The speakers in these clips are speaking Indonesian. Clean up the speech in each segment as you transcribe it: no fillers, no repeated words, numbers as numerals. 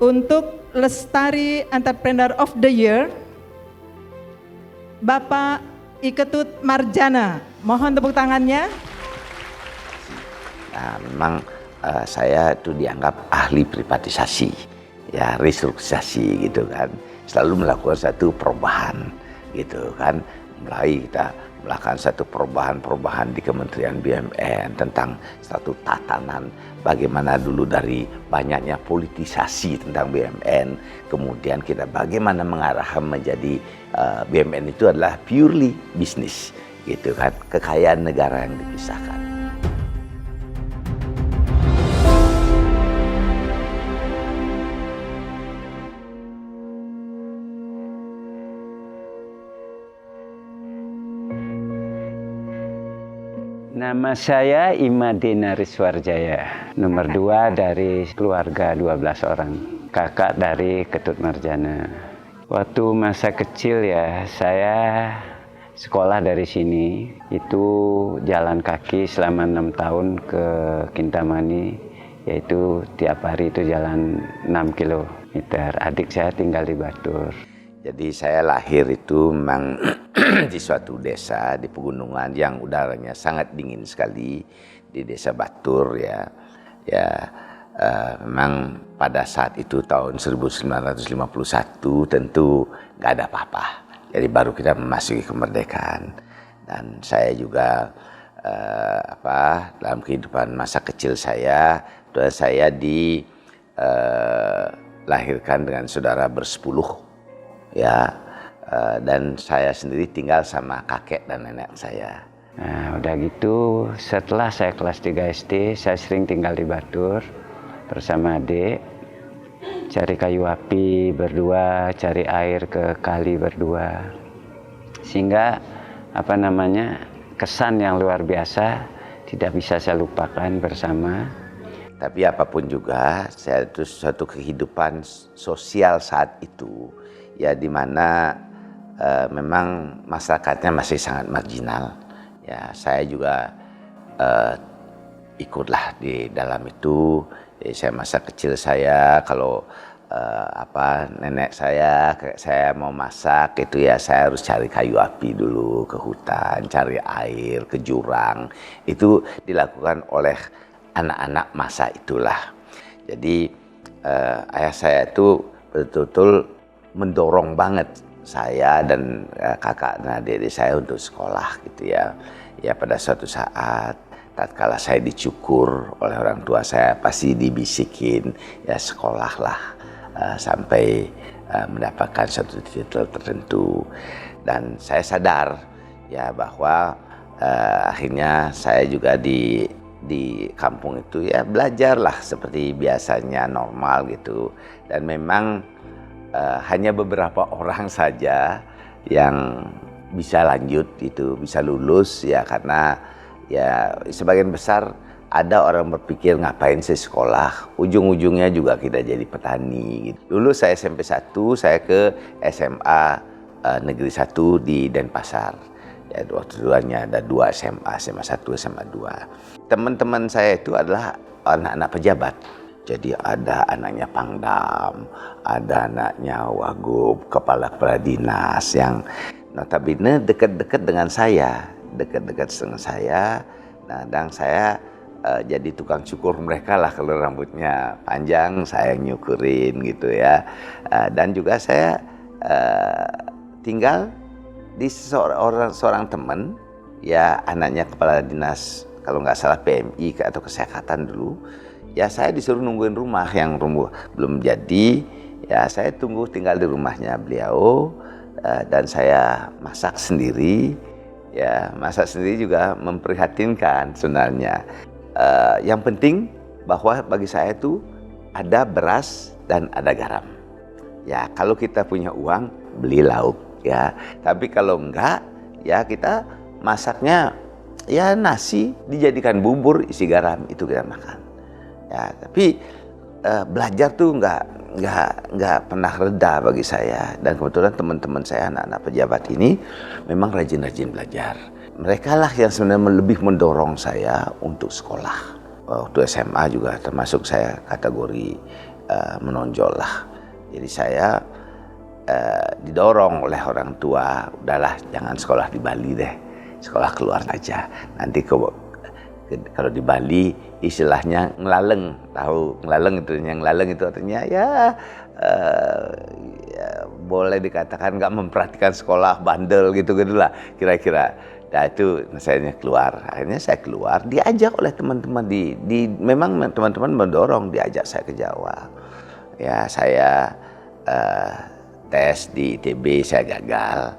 untuk Lestari Entrepreneur of the Year, Bapak Iketut Marjana. Mohon tepuk tangannya. Nah, memang saya itu dianggap ahli privatisasi, ya restrukturisasi gitu kan. Selalu melakukan satu perubahan gitu kan. Mulai kita melakukan satu perubahan di Kementerian BUMN tentang satu tatanan bagaimana dulu dari banyaknya politisasi tentang BUMN, kemudian kita bagaimana mengarahkan menjadi BUMN itu adalah purely bisnis gitu kan, kekayaan negara yang dipisahkan. Nama saya Imadina Riswarjaya, nomor 2 dari keluarga 12 orang, kakak dari Ketut Marjana. Waktu masa kecil ya, saya sekolah dari sini, itu jalan kaki selama 6 tahun ke Kintamani, yaitu tiap hari itu jalan 6 kilometer. Adik saya tinggal di Batur. Jadi saya lahir itu memang di suatu desa di pegunungan yang udaranya sangat dingin sekali, di desa Batur ya. Memang pada saat itu tahun 1951 tentu nggak ada apa-apa. Jadi baru kita memasuki kemerdekaan. Dan saya juga dalam kehidupan masa kecil saya dilahirkan dengan saudara bersepuluh. Ya, dan saya sendiri tinggal sama kakek dan nenek saya. Nah, udah gitu, setelah saya kelas 3 SD, saya sering tinggal di Batur bersama adik, cari kayu api berdua, cari air ke kali berdua. Sehingga kesan yang luar biasa tidak bisa saya lupakan bersama. Tapi apapun juga, saya itu suatu kehidupan sosial saat itu, ya di mana memang masyarakatnya masih sangat marginal. Ya, saya juga ikutlah di dalam itu. Jadi saya masa kecil saya kalau nenek saya mau masak itu ya saya harus cari kayu api dulu ke hutan, cari air ke jurang. Itu dilakukan oleh anak-anak masa itulah. Jadi ayah saya itu betul-betul mendorong banget saya dan kakak dan adik saya untuk sekolah gitu ya. Ya pada suatu saat tatkala saya dicukur oleh orang tua saya pasti dibisikin ya sekolahlah sampai mendapatkan satu titel tertentu. Dan saya sadar ya bahwa akhirnya saya juga di kampung itu ya belajarlah seperti biasanya normal gitu. Dan memang hanya beberapa orang saja yang bisa lanjut itu, bisa lulus ya, karena ya sebagian besar ada orang berpikir ngapain sih sekolah, ujung-ujungnya juga kita jadi petani gitu. Dulu saya SMP 1, saya ke SMA Negeri 1 di Denpasar. Ya, waktu duanya ada 2 SMA, SMA 1, SMA 2. Teman-teman saya itu adalah anak-anak pejabat. Jadi ada anaknya Pangdam, ada anaknya Wagub, kepala dinas yang notabene dekat-dekat dengan saya, Nah, dan saya jadi tukang cukur mereka lah, kalau rambutnya panjang saya nyukurin gitu ya. Dan juga saya tinggal di seorang teman ya, anaknya kepala dinas kalau nggak salah PMI atau kesehatan dulu. Ya saya disuruh nungguin rumah yang belum jadi, ya saya tunggu tinggal di rumahnya beliau, dan saya masak sendiri. Ya masak sendiri juga memprihatinkan sebenarnya. Yang penting bahwa bagi saya itu ada beras dan ada garam. Ya kalau kita punya uang beli lauk ya, tapi kalau enggak ya kita masaknya ya nasi dijadikan bubur isi garam, itu kita makan. Ya, tapi belajar tuh nggak pernah reda bagi saya. Dan kebetulan teman-teman saya anak-anak pejabat ini memang rajin-rajin belajar. Mereka lah yang sebenarnya lebih mendorong saya untuk sekolah. Waktu SMA juga termasuk saya kategori menonjol lah. Jadi saya didorong oleh orang tua, udahlah jangan sekolah di Bali deh, sekolah keluar aja. Nanti kalau di Bali istilahnya ngelaleng, tahu ngelaleng itu? Yang ngelaleng itu artinya ya boleh dikatakan nggak memperhatikan sekolah, bandel gitu-gitu lah kira-kira. Nah itu saya keluar, akhirnya saya keluar diajak oleh teman-teman memang teman-teman mendorong, diajak saya ke Jawa. Ya saya tes di ITB, saya gagal.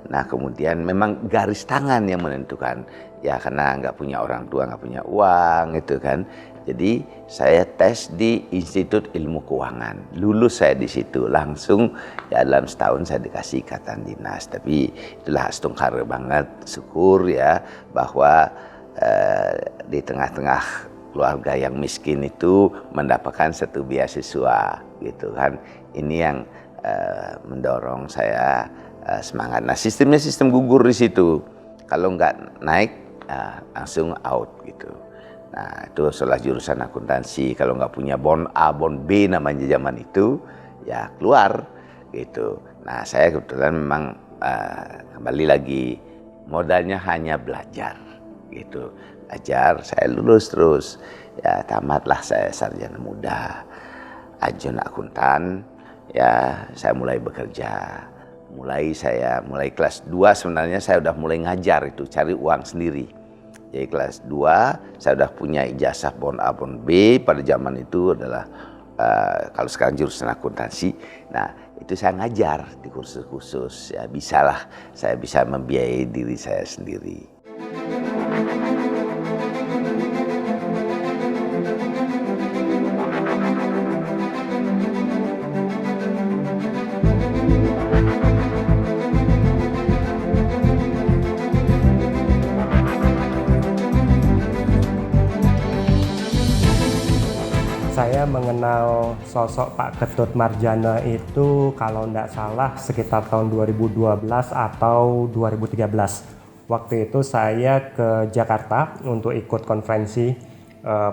Nah kemudian memang garis tangan yang menentukan, ya karena nggak punya orang tua, nggak punya uang gitu kan. Jadi saya tes di Institut Ilmu Keuangan, lulus saya di situ langsung, ya dalam setahun saya dikasih ikatan dinas. Tapi itulah astungkara banget, syukur ya bahwa di tengah-tengah keluarga yang miskin itu mendapatkan satu beasiswa gitu kan. Ini yang mendorong saya semangat. Nah sistemnya sistem gugur di situ, kalau nggak naik langsung out gitu. Nah itu soal jurusan akuntansi, kalau nggak punya bon A, bon B namanya zaman itu, ya keluar gitu. Nah saya kebetulan memang kembali lagi modalnya hanya belajar gitu. Belajar, saya lulus terus, ya tamatlah saya sarjana muda, adjunct akuntan, ya saya mulai bekerja. Mulai kelas 2 sebenarnya saya udah mulai ngajar itu, cari uang sendiri. Jadi kelas 2 saya udah punya ijazah bon A, bon B, pada zaman itu adalah kalau sekarang jurusan akuntansi. Nah itu saya ngajar di kursus khusus, ya bisalah saya bisa membiayai diri saya sendiri. Saya mengenal sosok Pak Ketut Mardjana itu kalau tidak salah sekitar tahun 2012 atau 2013. Waktu itu saya ke Jakarta untuk ikut konferensi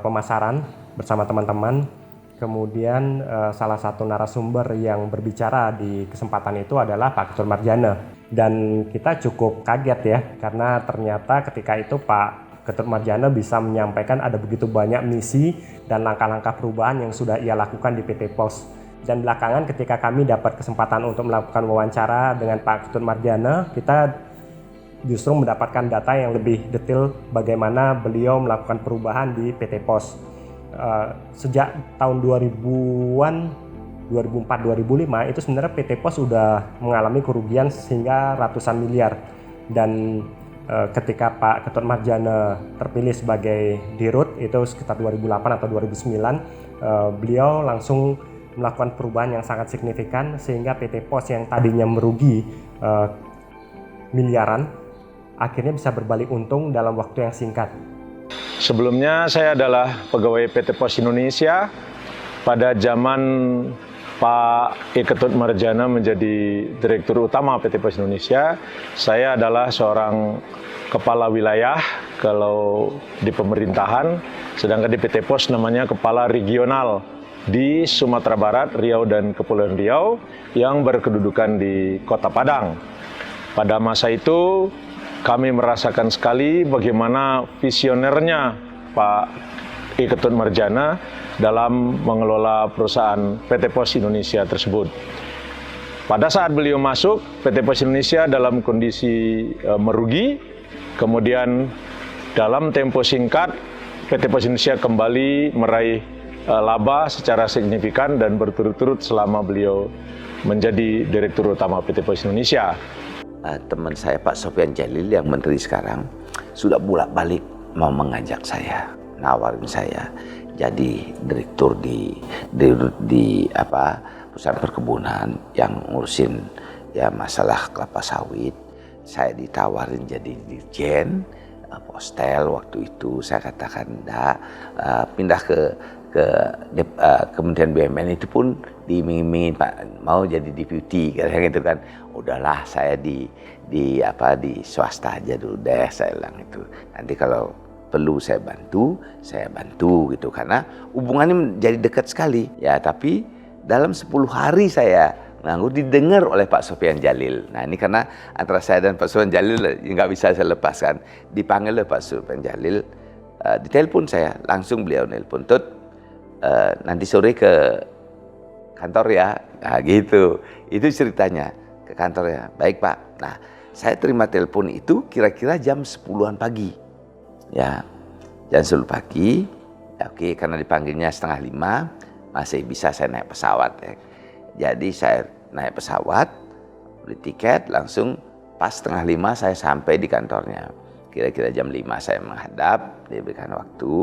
pemasaran bersama teman-teman. Kemudian salah satu narasumber yang berbicara di kesempatan itu adalah Pak Ketut Mardjana. Dan kita cukup kaget ya, karena ternyata ketika itu Pak Ketut Mardjana bisa menyampaikan ada begitu banyak misi dan langkah-langkah perubahan yang sudah ia lakukan di PT POS. Dan belakangan ketika kami dapat kesempatan untuk melakukan wawancara dengan Pak Ketut Mardjana, kita justru mendapatkan data yang lebih detail bagaimana beliau melakukan perubahan di PT POS. Sejak tahun 2000-an, 2004-2005 itu sebenarnya PT POS sudah mengalami kerugian sehingga ratusan miliar. Dan ketika Pak Ketut Mardjana terpilih sebagai Dirut itu sekitar 2008 atau 2009, beliau langsung melakukan perubahan yang sangat signifikan sehingga PT POS yang tadinya merugi miliaran akhirnya bisa berbalik untung dalam waktu yang singkat. Sebelumnya saya adalah pegawai PT POS Indonesia. Pada zaman Pak Ketut Mardjana menjadi Direktur Utama PT POS Indonesia, saya adalah seorang kepala wilayah kalau di pemerintahan, sedangkan di PT POS namanya kepala regional di Sumatera Barat, Riau dan Kepulauan Riau yang berkedudukan di Kota Padang. Pada masa itu kami merasakan sekali bagaimana visionernya Pak Ketut Mardjana dalam mengelola perusahaan PT POS Indonesia tersebut. Pada saat beliau masuk, PT POS Indonesia dalam kondisi merugi, kemudian dalam tempo singkat PT POS Indonesia kembali meraih laba secara signifikan dan berturut-turut selama beliau menjadi Direktur Utama PT POS Indonesia. Teman saya Pak Sofyan Jalil yang menteri sekarang sudah bolak-balik mau mengajak saya, nawarin saya jadi direktur di perusahaan perkebunan yang ngurusin ya masalah kelapa sawit. Saya ditawarin jadi dirjen Postel waktu itu. Saya katakan enggak, pindah ke Kementerian BUMN itu pun diiming-imingin Pak mau jadi deputi kayak gitu kan. Udahlah saya di swasta aja dulu deh, saya bilang itu. Nanti kalau perlu saya bantu gitu, karena hubungannya menjadi dekat sekali ya. Tapi dalam 10 hari saya nganggur didengar oleh Pak Sofyan Djalil. Nah ini karena antara saya dan Pak Sofyan Djalil nggak bisa saya lepaskan. Dipanggil oleh Pak Sofyan Djalil, ditelepon saya, langsung beliau nelpon, Tut, nanti sore ke kantor ya. Nah gitu, itu ceritanya, ke kantor ya. Baik Pak. Nah saya terima telepon itu kira-kira jam 10-an pagi. Ya, jam 10 pagi. Ya, oke, karena dipanggilnya 4:30, masih bisa saya naik pesawat ya. Jadi saya naik pesawat, beli tiket, langsung pas 4:30 saya sampai di kantornya. Kira-kira jam 5 saya menghadap, diberikan waktu.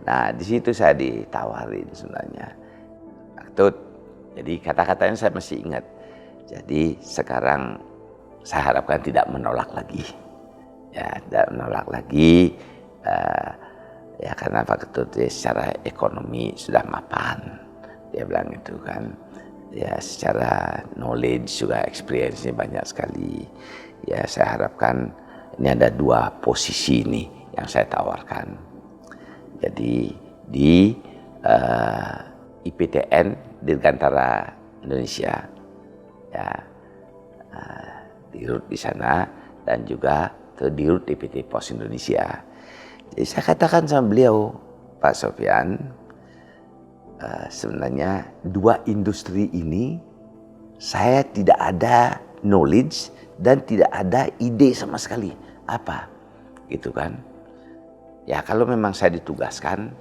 Nah di situ saya ditawarin sebenarnya, Tut, jadi kata-katanya saya masih ingat. Jadi sekarang saya harapkan tidak menolak lagi, ya tidak menolak lagi, ya karena Pak Ketut secara ekonomi sudah mapan, dia bilang itu kan, ya secara knowledge juga experience-nya banyak sekali. Ya saya harapkan ini ada 2 posisi ini yang saya tawarkan. Jadi di IPTN Dirgantara Indonesia, ya. Dirut di sana, dan juga ke Dirut PT Pos Indonesia. Jadi saya katakan sama beliau, Pak Sofyan, sebenarnya 2 industri ini saya tidak ada knowledge dan tidak ada ide sama sekali. Apa? Gitu kan. Ya kalau memang saya ditugaskan,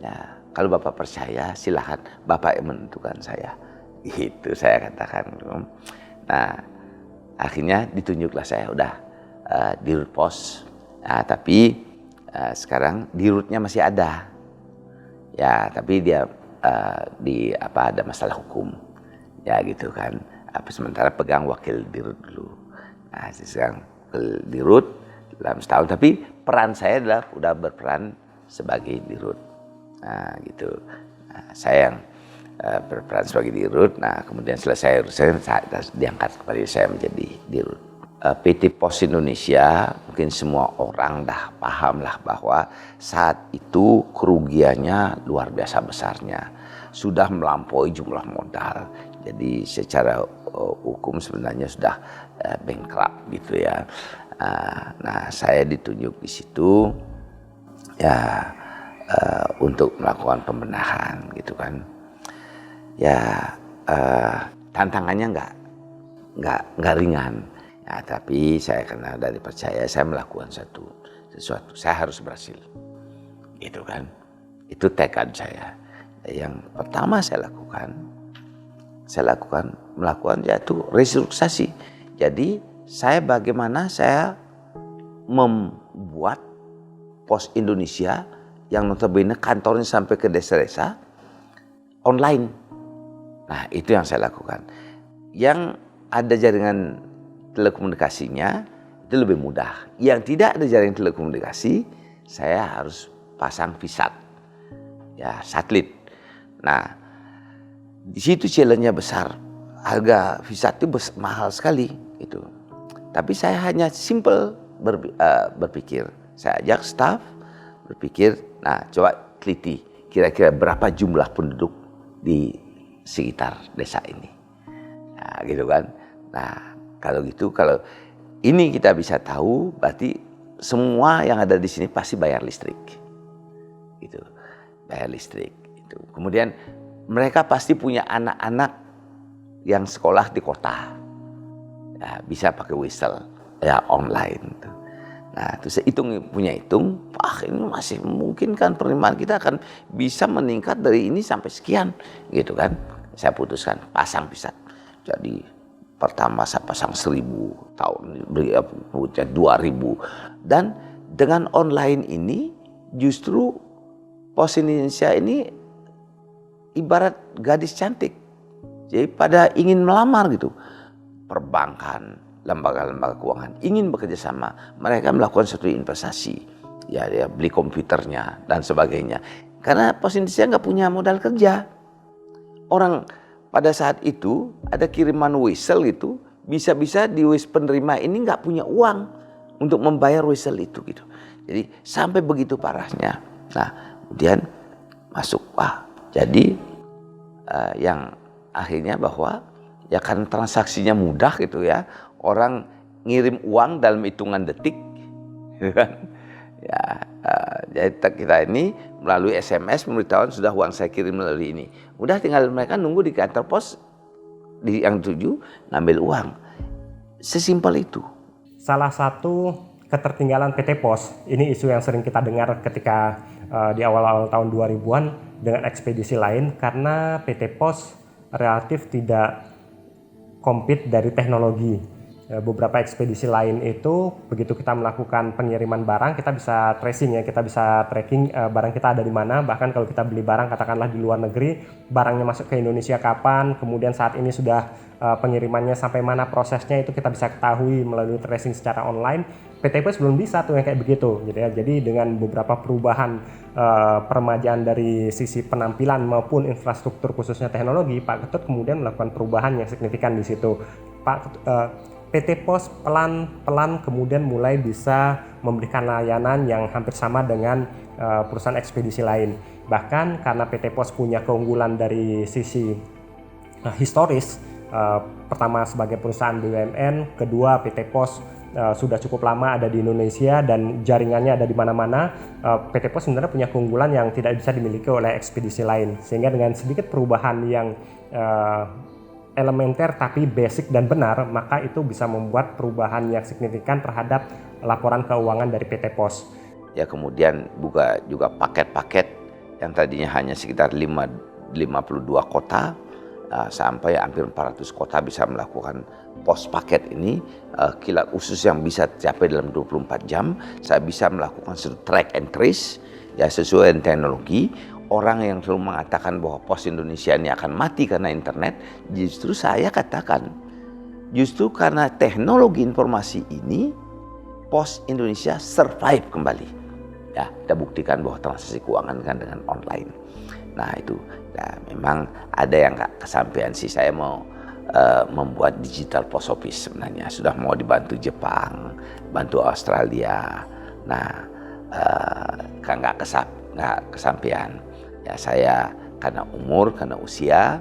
ya kalau Bapak percaya silahkan Bapak yang menentukan saya. Itu saya katakan. Nah akhirnya ditunjuklah saya udah Dirut Pos. Nah, tapi sekarang Dirutnya masih ada. Ya, tapi dia ada masalah hukum. Ya gitu kan. Sementara pegang wakil Dirut dulu. Nah, sekarang Dirut dalam setahun, tapi peran saya adalah udah berperan sebagai Dirut. Nah, gitu. Nah, saya yang berperan sebagai Dirut. Nah kemudian selesai urusan diangkat kepada saya menjadi Dirut. PT Pos Indonesia, mungkin semua orang dah paham lah bahwa saat itu kerugiannya luar biasa besarnya, sudah melampaui jumlah modal. Jadi secara hukum sebenarnya sudah bankrupt gitu ya. Nah saya ditunjuk di situ ya untuk melakukan pembenahan gitu kan. Ya tantangannya nggak ringan ya, tapi saya karena dari percaya saya melakukan sesuatu saya harus berhasil gitu kan. Itu tekad saya. Yang pertama saya lakukan yaitu restrukturisasi. Jadi saya bagaimana saya membuat Pos Indonesia yang notabene kantornya sampai ke desa-desa online. Nah itu yang saya lakukan. Yang ada jaringan telekomunikasinya itu lebih mudah. Yang tidak ada jaringan telekomunikasi, saya harus pasang VSAT, ya satelit. Nah di situ challenge-nya besar. Harga VSAT itu mahal sekali gitu. Tapi saya hanya simple berpikir. Saya ajak staf berpikir, nah coba teliti kira-kira berapa jumlah penduduk di sekitar desa ini. Nah gitu kan. Nah kalau ini kita bisa tahu, berarti semua yang ada di sini pasti bayar listrik. Gitu. Bayar listrik. Gitu. Kemudian mereka pasti punya anak-anak yang sekolah di kota. Ya, bisa pakai whistle ya online. Nah, terus punya hitung, ini masih memungkinkan penerimaan kita akan bisa meningkat dari ini sampai sekian, gitu kan? Saya putuskan pasang VSAT. Jadi pertama saya pasang 1.000, tahun berikutnya 2.000, dan dengan online ini justru Pos Indonesia ini ibarat gadis cantik. Jadi pada ingin melamar gitu, perbankan, lembaga-lembaga keuangan ingin bekerja sama, mereka melakukan suatu investasi, ya beli komputernya dan sebagainya. Karena Pos Indonesia nggak punya modal kerja. Orang pada saat itu ada kiriman whistle itu, bisa-bisa di penerima ini nggak punya uang untuk membayar whistle itu gitu. Jadi sampai begitu parahnya. Nah, kemudian masuk, jadi yang akhirnya bahwa ya kan transaksinya mudah gitu ya, orang ngirim uang dalam hitungan detik, kan? Ya, jadi kita ini melalui SMS memberitahuan sudah uang saya kirim melalui ini. Udah tinggal mereka nunggu di kantor pos di yang tuju ngambil uang. Sesimpel itu. Salah satu ketertinggalan PT Pos, ini isu yang sering kita dengar ketika di awal-awal tahun 2000-an dengan ekspedisi lain, karena PT Pos relatif tidak compete dari teknologi. Beberapa ekspedisi lain itu begitu kita melakukan pengiriman barang, kita bisa tracing ya, kita bisa tracking barang kita ada di mana. Bahkan kalau kita beli barang katakanlah di luar negeri, barangnya masuk ke Indonesia kapan, kemudian saat ini sudah pengirimannya sampai mana prosesnya, itu kita bisa ketahui melalui tracing secara online. PT Pos belum bisa tuh yang kayak begitu gitu ya. Jadi dengan beberapa perubahan peremajaan dari sisi penampilan maupun infrastruktur khususnya teknologi, Pak Ketut kemudian melakukan perubahan yang signifikan di situ. PT Pos pelan-pelan kemudian mulai bisa memberikan layanan yang hampir sama dengan perusahaan ekspedisi lain. Bahkan karena PT Pos punya keunggulan dari sisi historis, pertama sebagai perusahaan BUMN, kedua PT Pos sudah cukup lama ada di Indonesia dan jaringannya ada di mana-mana. PT Pos sebenarnya punya keunggulan yang tidak bisa dimiliki oleh ekspedisi lain. Sehingga dengan sedikit perubahan yang elementer tapi basic dan benar, maka itu bisa membuat perubahan yang signifikan terhadap laporan keuangan dari PT Pos. Ya kemudian buka juga paket-paket yang tadinya hanya sekitar 52 kota sampai hampir 400 kota bisa melakukan pos paket ini. Kilat usus yang bisa tercapai dalam 24 jam. Saya bisa melakukan track and trace ya sesuai dengan teknologi. Orang yang selalu mengatakan bahwa pos Indonesia ini akan mati karena internet, justru saya katakan, justru karena teknologi informasi ini, pos Indonesia survive kembali. Ya, kita buktikan bahwa transaksi keuangan kan dengan online. Nah itu, ya, memang ada yang gak kesampaian sih. Saya mau membuat digital post office sebenarnya. Sudah mau dibantu Jepang, bantu Australia. Nah, kan gak kesampaian. Ya saya karena umur, karena usia,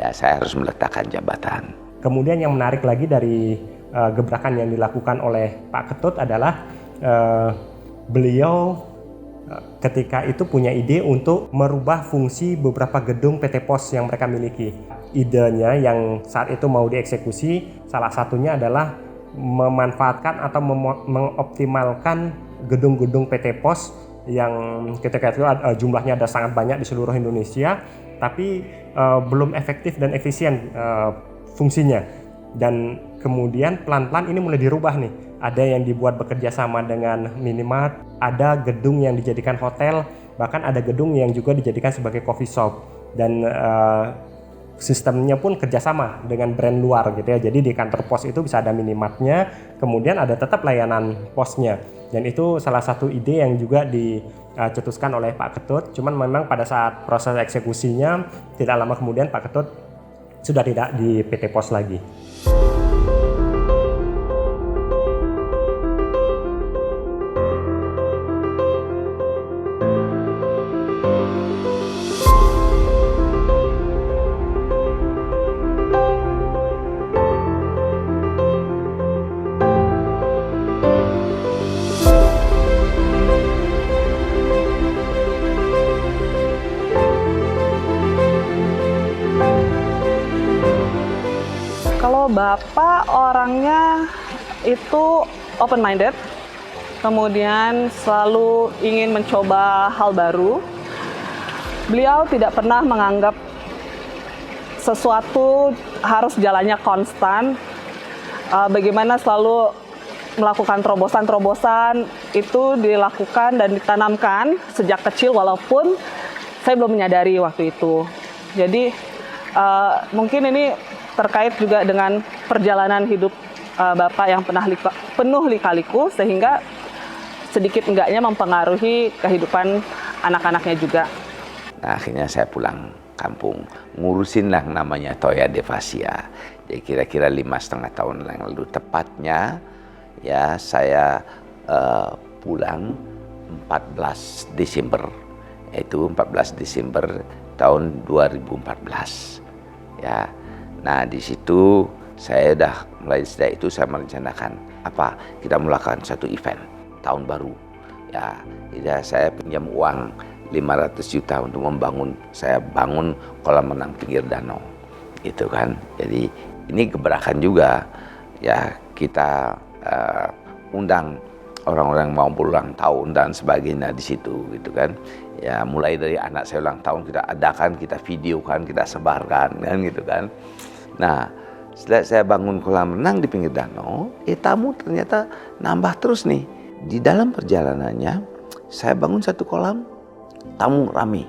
ya saya harus meletakkan jabatan. Kemudian yang menarik lagi dari gebrakan yang dilakukan oleh Pak Ketut adalah beliau ketika itu punya ide untuk merubah fungsi beberapa gedung PT Pos yang mereka miliki. Idenya yang saat itu mau dieksekusi, salah satunya adalah memanfaatkan atau mengoptimalkan gedung-gedung PT Pos yang ketika itu jumlahnya ada sangat banyak di seluruh Indonesia, tapi belum efektif dan efisien fungsinya. Dan kemudian pelan-pelan ini mulai dirubah nih. Ada yang dibuat bekerja sama dengan minimart, ada gedung yang dijadikan hotel, bahkan ada gedung yang juga dijadikan sebagai coffee shop. Dan sistemnya pun kerjasama dengan brand luar gitu ya. Jadi di kantor pos itu bisa ada minimartnya, kemudian ada tetap layanan posnya. Dan itu salah satu ide yang juga dicetuskan oleh Pak Ketut. Cuman memang pada saat proses eksekusinya tidak lama kemudian Pak Ketut sudah tidak di PT Pos lagi. Bapak orangnya itu open-minded, kemudian selalu ingin mencoba hal baru. Beliau tidak pernah menganggap sesuatu harus jalannya konstan. Bagaimana selalu melakukan terobosan-terobosan itu dilakukan dan ditanamkan sejak kecil walaupun saya belum menyadari waktu itu. Jadi mungkin ini terkait juga dengan perjalanan hidup Bapak yang penuh lika-liku sehingga sedikit enggaknya mempengaruhi kehidupan anak-anaknya juga. Nah, akhirnya saya pulang kampung, ngurusin lah namanya Toya Devasia. Jadi kira-kira 5,5 tahun yang lalu tepatnya ya saya pulang 14 Desember, yaitu 14 Desember tahun 2014. Ya, nah di situ saya udah mulai sejak itu saya merencanakan apa kita melakukan satu event tahun baru. Ya, jadi saya pinjam uang 500 juta untuk saya bangun kolam renang pinggir danau, gitu kan. Jadi ini gebrakan juga, ya kita undang orang-orang mau berulang tahun dan sebagainya di situ, gitu kan. Ya mulai dari anak saya ulang tahun kita adakan, kita videokan, kita sebarkan, kan gitu kan. Nah setelah saya bangun kolam renang di pinggir danau, tamu ternyata nambah terus nih. Di dalam perjalanannya saya bangun satu kolam, tamu rame,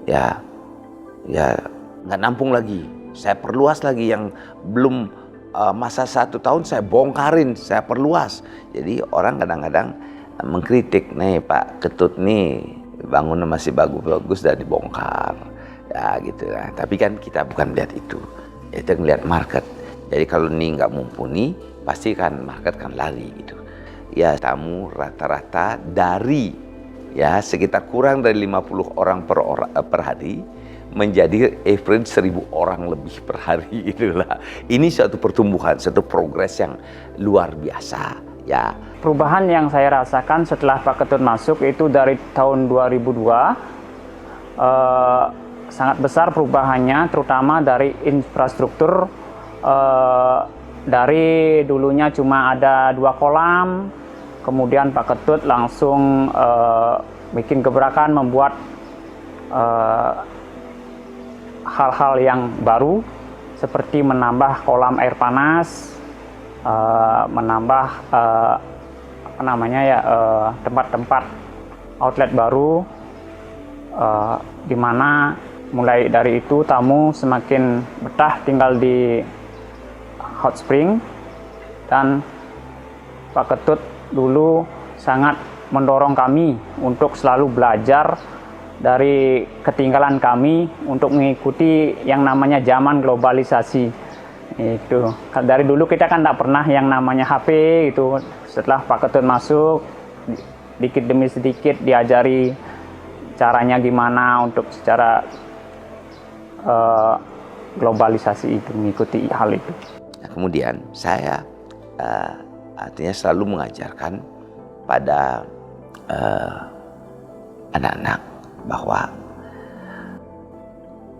ya nggak nampung lagi. Saya perluas lagi yang belum masa 1 tahun saya bongkarin, saya perluas. Jadi orang kadang-kadang mengkritik, nih Pak Ketut nih bangunnya masih bagus-bagus dan dibongkar, ya gitu ya. Tapi kan kita bukan lihat itu, kita ngelihat market. Jadi kalau ini nggak mumpuni, pasti kan market kan lari gitu. Ya tamu rata-rata dari ya sekitar kurang dari 50 orang per hari menjadi average 1000 orang lebih per hari itulah. Ini suatu pertumbuhan, satu progres yang luar biasa ya. Perubahan yang saya rasakan setelah Pak Ketut masuk itu dari tahun 2002 sangat besar perubahannya, terutama dari infrastruktur. Dari dulunya cuma ada 2 kolam, kemudian Pak Ketut langsung bikin gebrakan membuat hal-hal yang baru seperti menambah kolam air panas, menambah tempat-tempat outlet baru, di mana mulai dari itu tamu semakin betah tinggal di hot spring. Dan Pak Ketut dulu sangat mendorong kami untuk selalu belajar dari ketinggalan kami untuk mengikuti yang namanya zaman globalisasi. Itu dari dulu kita kan tidak pernah yang namanya HP itu. Setelah Pak Ketut masuk, dikit demi sedikit diajari caranya gimana untuk secara globalisasi itu, mengikuti hal itu. Nah, kemudian saya artinya selalu mengajarkan pada anak-anak bahwa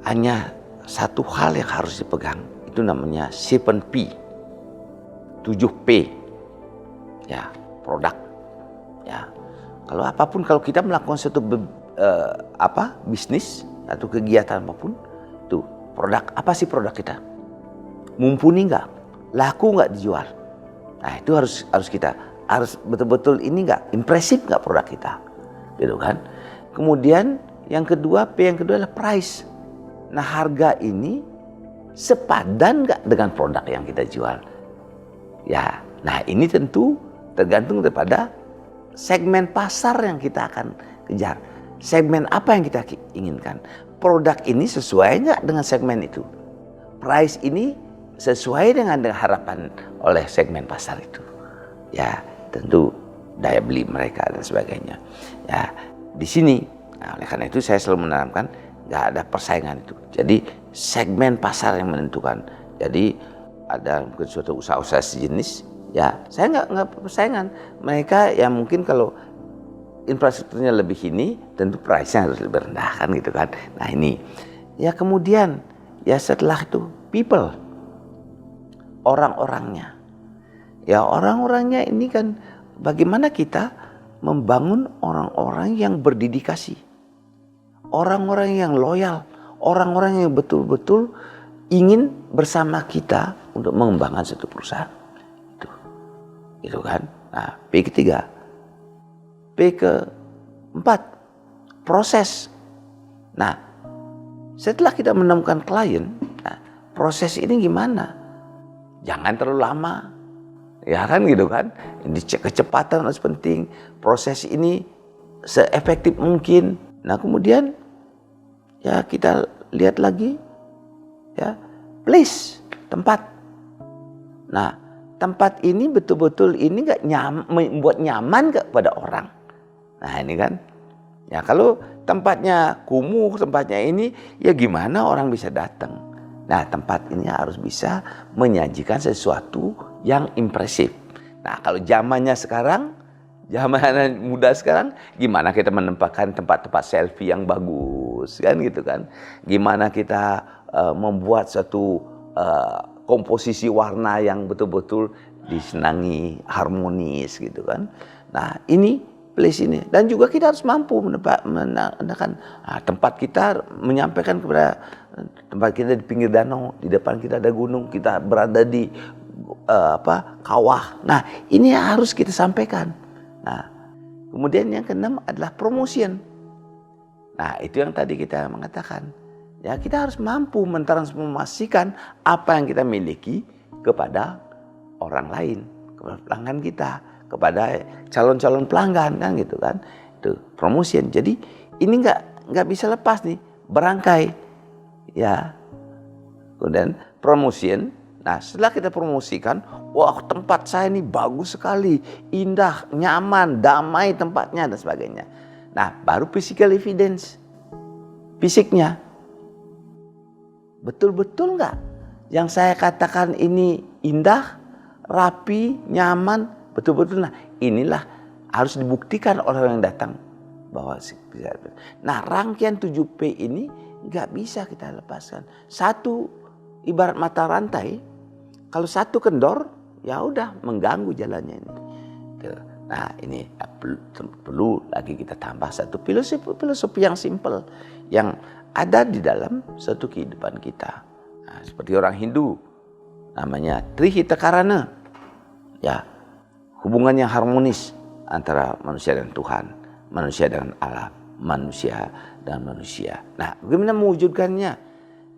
hanya satu hal yang harus dipegang, itu namanya 7P, 7P, ya produk, ya. Kalau apapun, kalau kita melakukan suatu bisnis atau kegiatan apapun, tuh produk apa sih produk kita? Mumpuni nggak? Laku nggak dijual? Nah itu harus kita harus betul-betul ini nggak impresif nggak produk kita, gitu kan? Kemudian yang kedua, P yang kedua adalah price. Nah harga ini sepadan nggak dengan produk yang kita jual? Ya, nah ini tentu tergantung daripada segmen pasar yang kita akan kejar. Segmen apa yang kita inginkan? Produk ini sesuai nggak dengan segmen itu? Price ini sesuai dengan harapan oleh segmen pasar itu? Ya, tentu daya beli mereka dan sebagainya. Ya, di sini, nah, oleh karena itu saya selalu menanamkan nggak ada persaingan itu. Jadi segmen pasar yang menentukan. Jadi ada mungkin suatu usaha-usaha sejenis, ya saya nggak persaingan. Mereka yang mungkin kalau infrastrukturnya lebih ini, tentu price-nya harus lebih rendah kan gitu kan. Nah ini, ya kemudian ya setelah itu people, orang-orangnya. Ya orang-orangnya ini kan bagaimana kita membangun orang-orang yang berdedikasi, orang-orang yang loyal, orang-orang yang betul-betul ingin bersama kita untuk mengembangkan satu perusahaan. Itu kan. Nah, P ketiga. P keempat, proses. Nah, setelah kita menemukan klien, nah, proses ini gimana? Jangan terlalu lama. Ya kan gitu kan. Ini kecepatan harus penting. Proses ini seefektif mungkin. Nah, kemudian ya kita lihat lagi ya, place, tempat. Nah, tempat ini betul-betul ini membuat nyaman nggak pada orang? Nah ini kan, ya kalau tempatnya kumuh, tempatnya ini, ya gimana orang bisa datang? Nah tempat ini harus bisa menyajikan sesuatu yang impresif. Nah kalau zamannya sekarang, zaman muda sekarang, gimana kita menempatkan tempat-tempat selfie yang bagus, kan gitu kan? Gimana kita membuat suatu komposisi warna yang betul-betul disenangi, harmonis gitu kan? Nah ini place ini, dan juga kita harus mampu menandakan tempat kita, menyampaikan kepada tempat kita di pinggir danau, di depan kita ada gunung, kita berada di kawah. Nah ini harus kita sampaikan. Nah kemudian yang keenam adalah promotion. Nah itu yang tadi kita mengatakan, ya kita harus mampu mentransformasikan apa yang kita miliki kepada orang lain, kepada pelanggan kita, kepada calon-calon pelanggan, kan gitu kan. Itu promotion. Jadi ini nggak bisa lepas nih, berangkai ya. Kemudian promotion. Nah setelah kita promosikan, wah tempat saya ini bagus sekali, indah, nyaman, damai tempatnya dan sebagainya. Nah baru physical evidence, fisiknya. Betul-betul nggak yang saya katakan ini indah, rapi, nyaman, betul-betul. Nah inilah harus dibuktikan oleh orang yang datang bahwa bisa. Nah rangkaian 7P ini nggak bisa kita lepaskan. Satu ibarat mata rantai, kalau satu kendor ya udah mengganggu jalannya ini. Nah ini perlu lagi kita tambah satu filosofi yang simpel yang ada di dalam satu kehidupan kita. Nah, seperti orang Hindu namanya Trihita Karana, ya hubungan yang harmonis antara manusia dan Tuhan, manusia dengan alam, manusia dan manusia. Nah bagaimana mewujudkannya?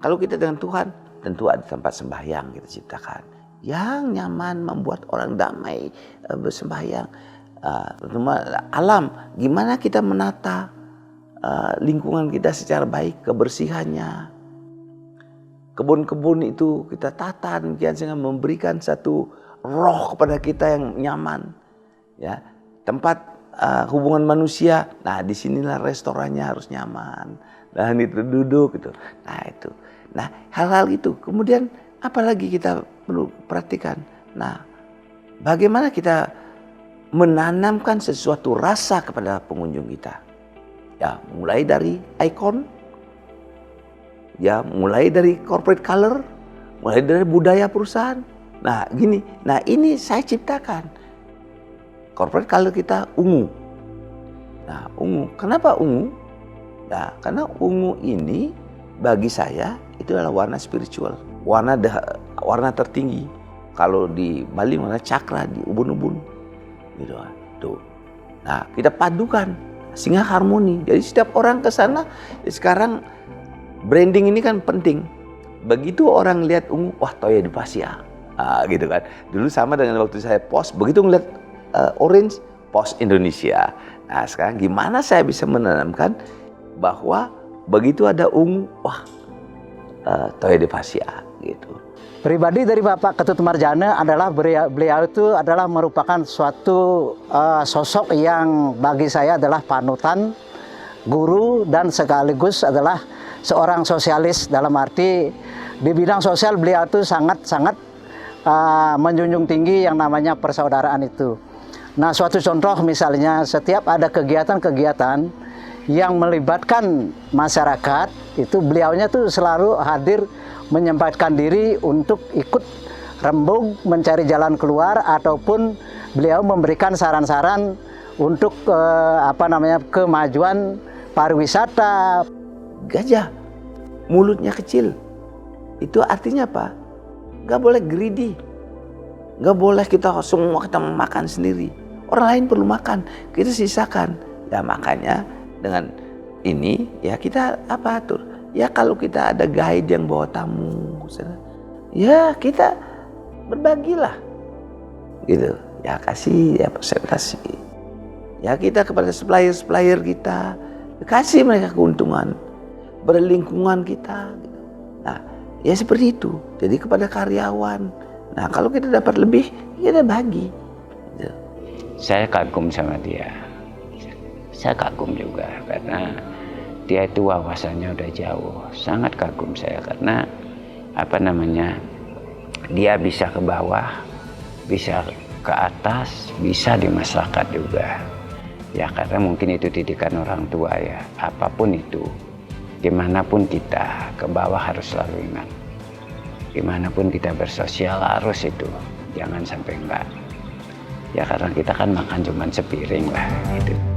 Kalau kita dengan Tuhan, tentu ada tempat sembahyang kita ciptakan yang nyaman, membuat orang damai bersembahyang. Alam, gimana kita menata lingkungan kita secara baik, kebersihannya. Kebun-kebun itu kita tata demikian sehingga memberikan satu roh kepada kita yang nyaman. Ya, tempat hubungan manusia. Nah, disinilah restorannya harus nyaman dan itu duduk gitu. Nah itu. Nah hal-hal itu. Kemudian apalagi kita perlu perhatikan. Nah, bagaimana kita menanamkan sesuatu rasa kepada pengunjung kita. Ya, mulai dari ikon, ya mulai dari corporate color, mulai dari budaya perusahaan. Nah gini, nah ini saya ciptakan. Corporate color kita ungu. Nah ungu, kenapa ungu? Nah karena ungu ini bagi saya itu adalah warna spiritual, warna tertinggi. Kalau di Bali warna cakra, di ubun-ubun, gitu. Tuh. Nah kita padukan sehingga harmoni. Jadi setiap orang ke sana sekarang branding ini kan penting. Begitu orang lihat ungu, wah Toya Dipasia, gitu kan. Dulu sama dengan waktu saya post, begitu ngeliat orange, post Indonesia. Nah sekarang gimana saya bisa menanamkan bahwa begitu ada ungu, wah Toya Dipasia, gitu. Pribadi dari Bapak Ketut Marjana adalah beliau itu adalah merupakan suatu sosok yang bagi saya adalah panutan, guru, dan sekaligus adalah seorang sosialis. Dalam arti di bidang sosial beliau itu sangat menjunjung tinggi yang namanya persaudaraan itu. Nah suatu contoh misalnya setiap ada kegiatan-kegiatan yang melibatkan masyarakat, itu beliaunya tuh selalu hadir menyempatkan diri untuk ikut rembuk mencari jalan keluar, ataupun beliau memberikan saran-saran untuk kemajuan pariwisata. Gajah mulutnya kecil, itu artinya apa? Gak boleh greedy, gak boleh kita semua kita makan sendiri. Orang lain perlu makan, kita sisakan. Ya makanya dengan ini ya kita atur. Ya kalau kita ada guide yang bawa tamu, ya kita berbagilah, gitu. Ya kasih ya presentasi. Ya kita kepada supplier kita kasih mereka keuntungan, berlingkungan kita. Gitu. Nah ya seperti itu. Jadi kepada karyawan. Nah kalau kita dapat lebih, kita bagi. Gitu. Saya kagum sama dia. saya kagum juga karena dia itu wawasannya udah jauh. Sangat kagum saya karena dia bisa ke bawah, bisa ke atas, bisa di masyarakat juga. Ya karena mungkin itu didikan orang tua ya. Apapun itu, dimanapun kita ke bawah harus selalu ingat. Dimanapun kita bersosial harus itu, jangan sampai enggak. Ya karena kita kan makan cuma sepiring lah gitu.